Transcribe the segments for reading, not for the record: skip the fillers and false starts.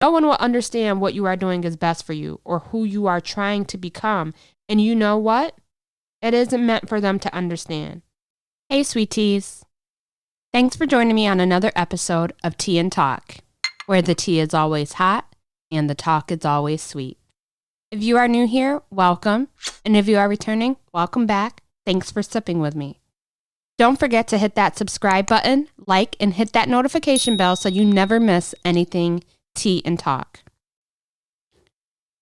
No one will understand what you are doing is best for you or who you are trying to become. And you know what? It isn't meant for them to understand. Hey, sweeties. Thanks for joining me on another episode of Tea and Talk, where the tea is always hot and the talk is always sweet. If you are new here, welcome. And if you are returning, welcome back. Thanks for sipping with me. Don't forget to hit that subscribe button, like, and hit that notification bell so you never miss anything Tea and Talk.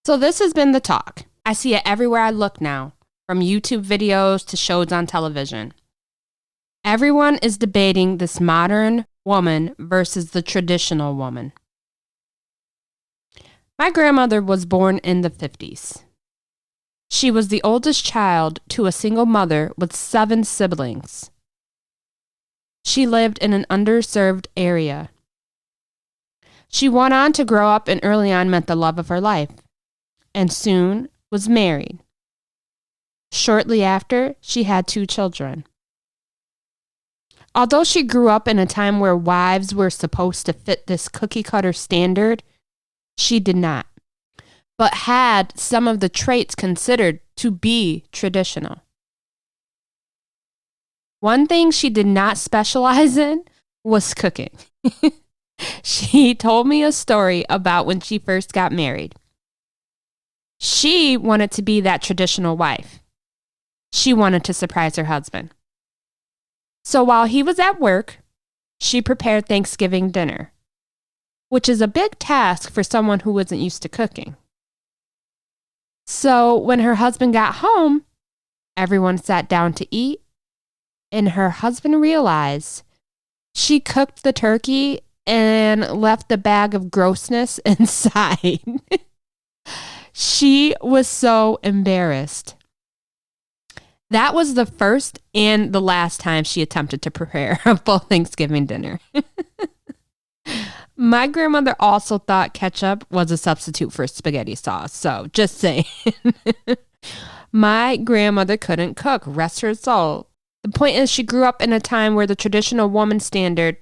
So this has been the talk. I see it everywhere I look now, from YouTube videos to shows on television. Everyone is debating this modern woman versus the traditional woman. My grandmother was born in the 50s. She was the oldest child to a single mother with 7 siblings. She lived in an underserved area. She went on to grow up and early on met the love of her life, and soon was married. Shortly after, she had 2 children. Although she grew up in a time where wives were supposed to fit this cookie-cutter standard, she did not, but had some of the traits considered to be traditional. One thing she did not specialize in was cooking. She told me a story about when she first got married. She wanted to be that traditional wife. She wanted to surprise her husband. So while he was at work, she prepared Thanksgiving dinner, which is a big task for someone who wasn't used to cooking. So when her husband got home, everyone sat down to eat, and her husband realized she cooked the turkey and left the bag of grossness inside. She was so embarrassed. That was the first and the last time she attempted to prepare a full Thanksgiving dinner. My grandmother also thought ketchup was a substitute for spaghetti sauce, so just saying. My grandmother couldn't cook, rest her soul. The point is, she grew up in a time where the traditional woman standard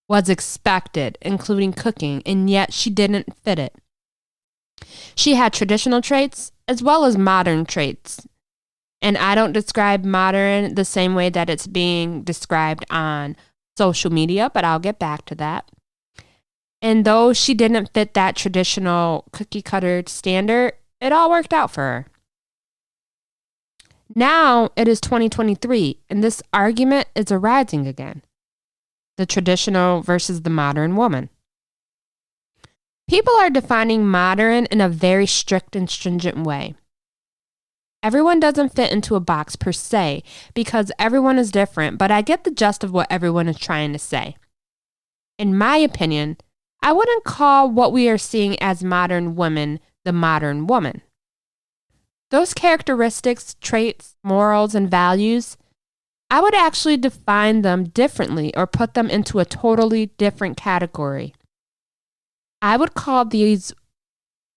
was expected, including cooking, and yet she didn't fit it. She had traditional traits as well as modern traits. And I don't describe modern the same way that it's being described on social media, but I'll get back to that. And though she didn't fit that traditional cookie cutter standard, it all worked out for her. Now it is 2023, and this argument is arising again. The traditional versus the modern woman. People are defining modern in a very strict and stringent way. Everyone doesn't fit into a box per se because everyone is different, but I get the gist of what everyone is trying to say. In my opinion, I wouldn't call what we are seeing as modern women the modern woman. Those characteristics, traits, morals, and values, I would actually define them differently or put them into a totally different category. I would call these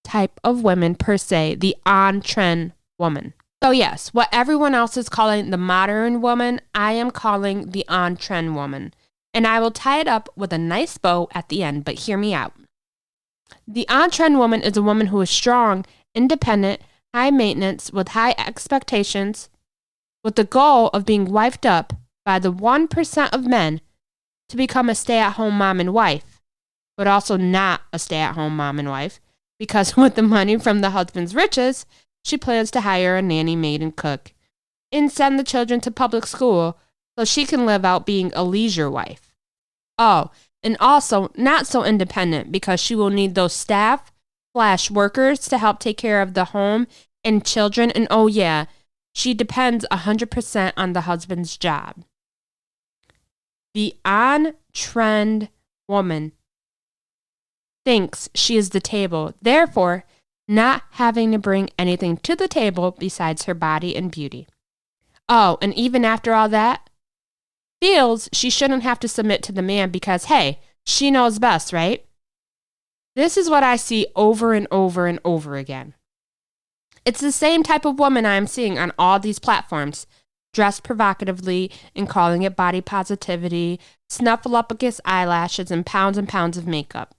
type of women per se the on-trend woman. So yes, what everyone else is calling the modern woman, I am calling the on-trend woman. And I will tie it up with a nice bow at the end, but hear me out. The on-trend woman is a woman who is strong, independent, high maintenance, with high expectations, with the goal of being wifed up by the 1% of men to become a stay-at-home mom and wife, but also not a stay-at-home mom and wife, because with the money from the husband's riches, she plans to hire a nanny, maid, and cook, and send the children to public school so she can live out being a leisure wife. Oh, and also not so independent because she will need those staff/workers to help take care of the home and children, and oh yeah, she depends 100% on the husband's job. The on-trend woman thinks she is the table, therefore not having to bring anything to the table besides her body and beauty. Oh, and even after all that, feels she shouldn't have to submit to the man because, hey, she knows best, right? This is what I see over and over and over again. It's the same type of woman I'm seeing on all these platforms, dressed provocatively and calling it body positivity, snuffleupagus eyelashes, and pounds of makeup.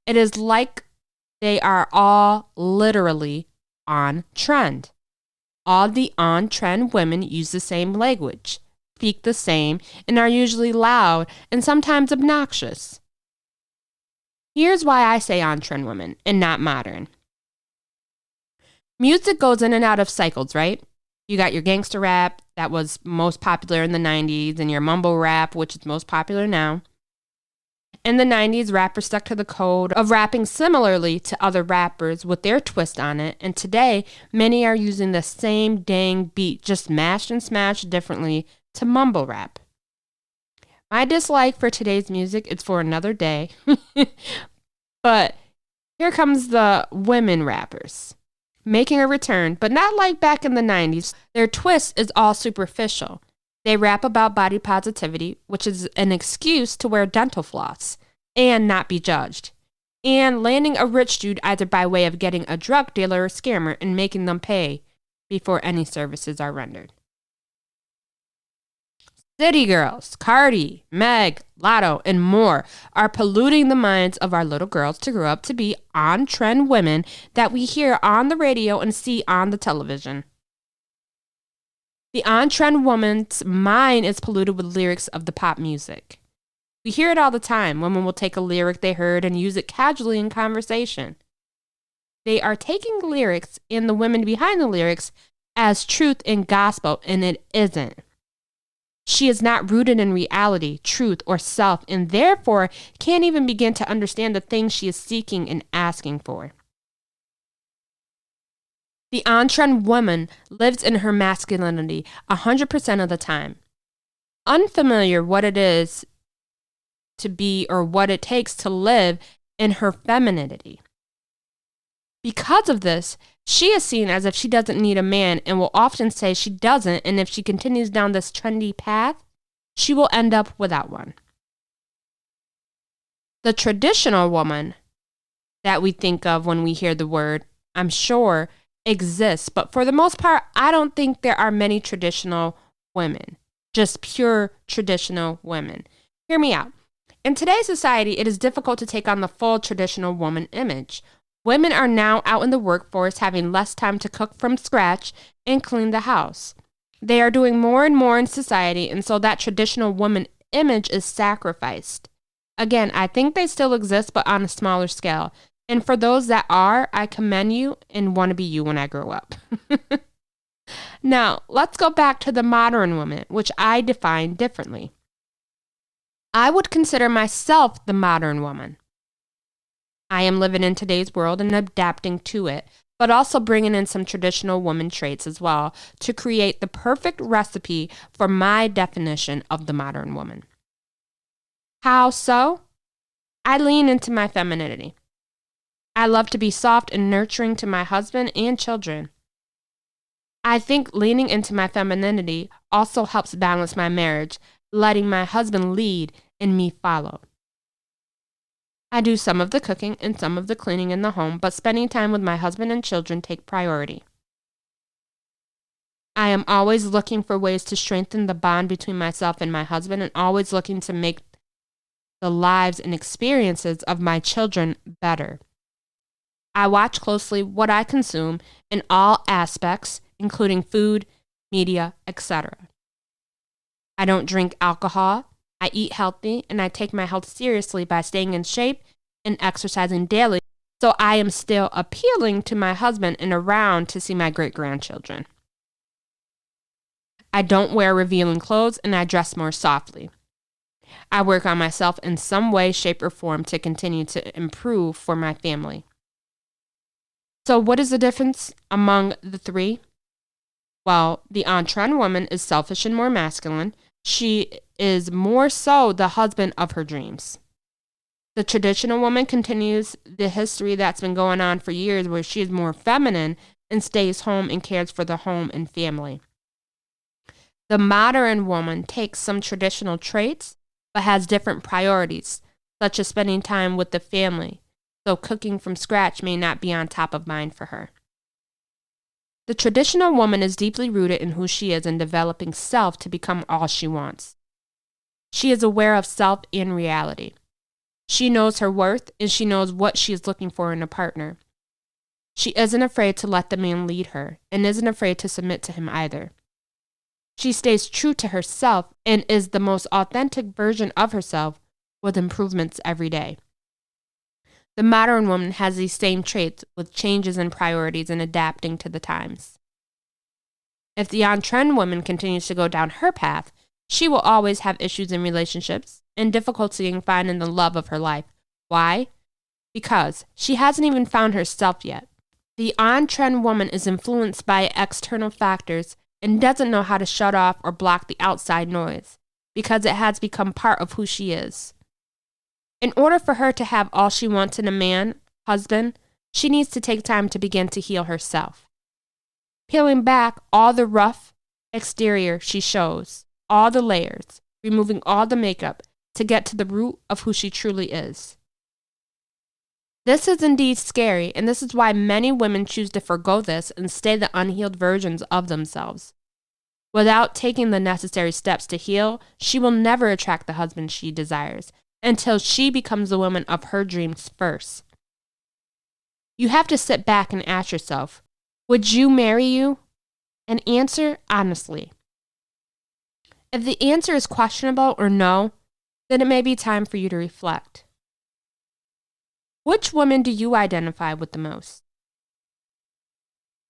It is like they are all literally on trend. All the on-trend women use the same language, speak the same, and are usually loud and sometimes obnoxious. Here's why I say on-trend women and not modern. Music goes in and out of cycles, right? You got your gangster rap that was most popular in the 90s and your mumble rap, which is most popular now. In the 90s, rappers stuck to the code of rapping similarly to other rappers with their twist on it, and today, many are using the same dang beat, just mashed and smashed differently to mumble rap. My dislike for today's music is for another day, but here comes the women rappers, making a return, but not like back in the 90s. Their twist is all superficial. They rap about body positivity, which is an excuse to wear dental floss and not be judged, and landing a rich dude either by way of getting a drug dealer or scammer and making them pay before any services are rendered. City girls, Cardi, Meg, Lotto, and more are polluting the minds of our little girls to grow up to be on-trend women that we hear on the radio and see on the television. The on-trend woman's mind is polluted with lyrics of the pop music. We hear it all the time. Women will take a lyric they heard and use it casually in conversation. They are taking lyrics and the women behind the lyrics as truth and gospel, and it isn't. She is not rooted in reality, truth, or self, and therefore can't even begin to understand the things she is seeking and asking for. The on-trend woman lives in her masculinity 100% of the time, unfamiliar what it is to be or what it takes to live in her femininity. Because of this, she is seen as if she doesn't need a man and will often say she doesn't, and if she continues down this trendy path, she will end up without one. The traditional woman that we think of when we hear the word, I'm sure, exists, but for the most part, I don't think there are many traditional women, just pure traditional women. Hear me out. In today's society, it is difficult to take on the full traditional woman image. Women are now out in the workforce having less time to cook from scratch and clean the house. They are doing more and more in society, and so that traditional woman image is sacrificed. Again, I think they still exist, but on a smaller scale. And for those that are, I commend you and want to be you when I grow up. Now, let's go back to the modern woman, which I define differently. I would consider myself the modern woman. I am living in today's world and adapting to it, but also bringing in some traditional woman traits as well to create the perfect recipe for my definition of the modern woman. How so? I lean into my femininity. I love to be soft and nurturing to my husband and children. I think leaning into my femininity also helps balance my marriage, letting my husband lead and me follow. I do some of the cooking and some of the cleaning in the home, but spending time with my husband and children take priority. I am always looking for ways to strengthen the bond between myself and my husband, and always looking to make the lives and experiences of my children better. I watch closely what I consume in all aspects, including food, media, etc. I don't drink alcohol. I eat healthy, and I take my health seriously by staying in shape and exercising daily, so I am still appealing to my husband and around to see my great-grandchildren. I don't wear revealing clothes, and I dress more softly. I work on myself in some way, shape, or form to continue to improve for my family. So what is the difference among the three? Well, the on-trend woman is selfish and more masculine. She is more so the husband of her dreams. The traditional woman continues the history that's been going on for years, where she is more feminine and stays home and cares for the home and family. The modern woman takes some traditional traits, but has different priorities, such as spending time with the family, so cooking from scratch may not be on top of mind for her. The traditional woman is deeply rooted in who she is and developing self to become all she wants. She is aware of self and reality. She knows her worth and she knows what she is looking for in a partner. She isn't afraid to let the man lead her and isn't afraid to submit to him either. She stays true to herself and is the most authentic version of herself with improvements every day. The modern woman has these same traits with changes in priorities and adapting to the times. If the on-trend woman continues to go down her path, she will always have issues in relationships and difficulty in finding the love of her life. Why? Because she hasn't even found herself yet. The on-trend woman is influenced by external factors and doesn't know how to shut off or block the outside noise because it has become part of who she is. In order for her to have all she wants in a man, husband, she needs to take time to begin to heal herself. Peeling back all the rough exterior she shows, all the layers, removing all the makeup to get to the root of who she truly is. This is indeed scary, and this is why many women choose to forgo this and stay the unhealed versions of themselves. Without taking the necessary steps to heal, she will never attract the husband she desires until she becomes the woman of her dreams first. You have to sit back and ask yourself, would you marry you? And answer honestly. If the answer is questionable or no, then it may be time for you to reflect. Which woman do you identify with the most?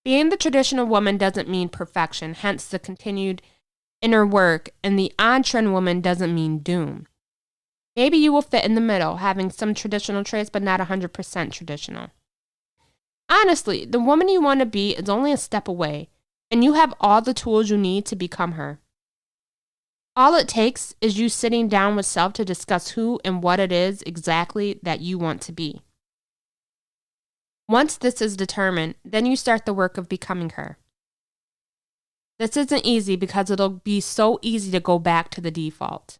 Being the traditional woman doesn't mean perfection, hence the continued inner work, and the on-trend woman doesn't mean doom. Maybe you will fit in the middle, having some traditional traits but not 100% traditional. Honestly, the woman you want to be is only a step away, and you have all the tools you need to become her. All it takes is you sitting down with self to discuss who and what it is exactly that you want to be. Once this is determined, then you start the work of becoming her. This isn't easy because it'll be so easy to go back to the default.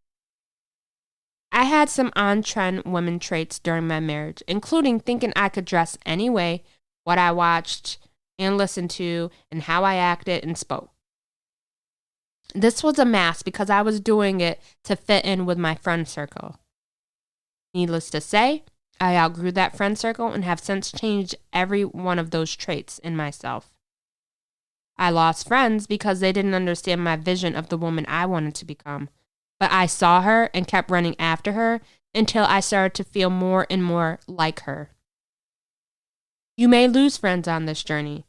I had some on-trend women traits during my marriage, including thinking I could dress any way, what I watched and listened to, and how I acted and spoke. This was a mask because I was doing it to fit in with my friend circle. Needless to say, I outgrew that friend circle and have since changed every one of those traits in myself. I lost friends because they didn't understand my vision of the woman I wanted to become, but I saw her and kept running after her until I started to feel more and more like her. You may lose friends on this journey,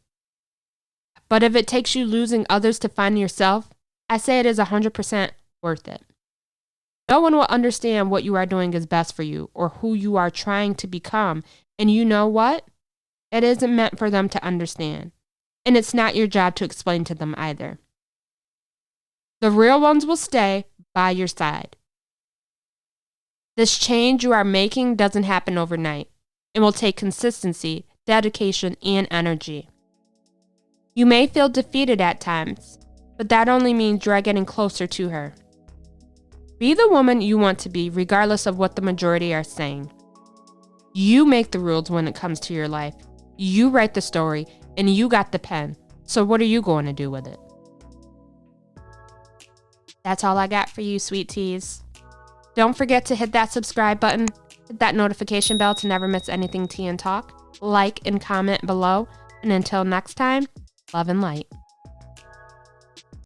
but if it takes you losing others to find yourself, I say it is 100% worth it. No one will understand what you are doing is best for you or who you are trying to become, and you know what? It isn't meant for them to understand, and it's not your job to explain to them either. The real ones will stay by your side. This change you are making doesn't happen overnight. It will take consistency, dedication, and energy. You may feel defeated at times, but that only means you are getting closer to her. Be the woman you want to be, regardless of what the majority are saying. You make the rules when it comes to your life. You write the story, and you got the pen. So what are you going to do with it? That's all I got for you, sweet teas. Don't forget to hit that subscribe button, hit that notification bell to never miss anything Tea and Talk. Like and comment below. And until next time, love and light.